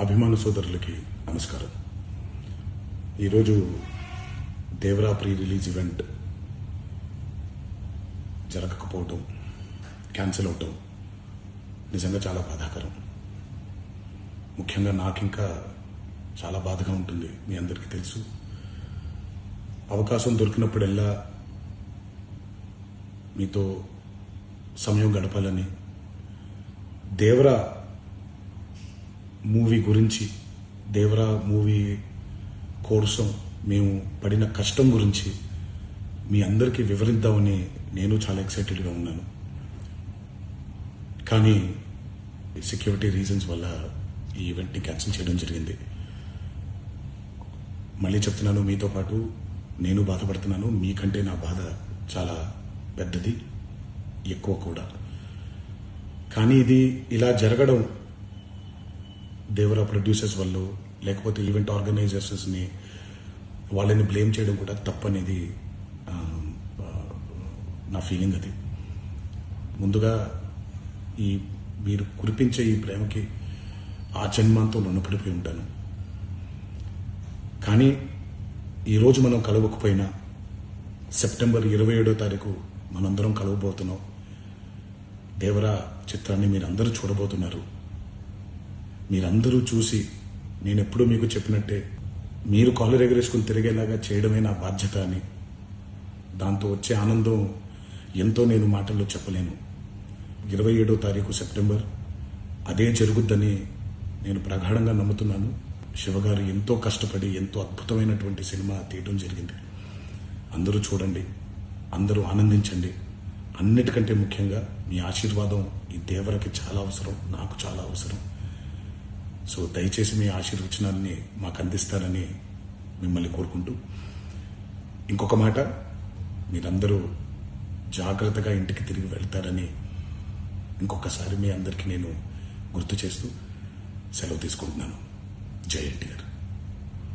అభిమాన సోదరులకి నమస్కారం. ఈరోజు దేవరా ప్రీ రిలీజ్ ఈవెంట్ జరగకపోవటం, క్యాన్సిల్ అవటం నిజంగా చాలా బాధాకరం. ముఖ్యంగా నాకు ఇంకా చాలా బాధగా ఉంటుంది. మీ అందరికీ తెలుసు, అవకాశం దొరికినప్పుడల్లా మీతో సమయం గడపాలని, దేవరా మూవీ గురించి, దేవరా మూవీ కోసం మేము పడిన కష్టం గురించి మీ అందరికీ వివరిద్దామని నేను చాలా ఎక్సైటెడ్గా ఉన్నాను. కానీ సెక్యూరిటీ రీజన్స్ వల్ల ఈ ఈవెంట్ని క్యాన్సిల్ చేయడం జరిగింది. మళ్ళీ చెప్తున్నాను, మీతో పాటు నేను బాధపడుతున్నాను. మీకంటే నా బాధ చాలా పెద్దది, ఎక్కువ కూడా. కానీ ఇది ఇలా జరగడం దేవరా ప్రొడ్యూసర్స్ వల్ల, లేకపోతే ఈవెంట్ ఆర్గనైజర్స్ని వాళ్ళని బ్లేమ్ చేయడం కూడా తప్పనేది నా ఫీలింగ్. అది ముందుగా మీరు కురిపించే ఈ ప్రేమకి ఆ జన్మాంతో రుణపడిపోయి ఉంటాను. కానీ ఈరోజు మనం కలవకపోయినా సెప్టెంబర్ 27వ తారీఖు మనందరం కలవబోతున్నాం. దేవరా చిత్రాన్ని మీరందరూ చూడబోతున్నారు. మీరందరూ చూసి, నేను ఎప్పుడూ మీకు చెప్పినట్టే, మీరు కాలర్ ఎగరేసుకుని తిరిగేలాగా చేయడమే నా బాధ్యత అని, దాంతో వచ్చే ఆనందం ఎంతో నేను మాటల్లో చెప్పలేను. 27వ తారీఖు సెప్టెంబర్ అదే జరుగుద్దని నేను ప్రగాఢంగా నమ్ముతున్నాను. శివగారు ఎంతో కష్టపడి ఎంతో అద్భుతమైనటువంటి సినిమా తీయడం జరిగింది. అందరూ చూడండి, అందరూ ఆనందించండి. అన్నిటికంటే ముఖ్యంగా మీ ఆశీర్వాదం ఈ దేవరకి చాలా అవసరం, నాకు చాలా అవసరం. సో దయచేసి మీ ఆశీర్వచనాన్ని మాకు అందిస్తారని మిమ్మల్ని కోరుకుంటూ, ఇంకొక మాట, మీరందరూ జాగ్రత్తగా ఇంటికి తిరిగి వెళ్తారని ఇంకొకసారి మీ అందరికీ నేను గుర్తు చేస్తూ సెలవు తీసుకుంటున్నాను. జై ఎన్టీఆర్.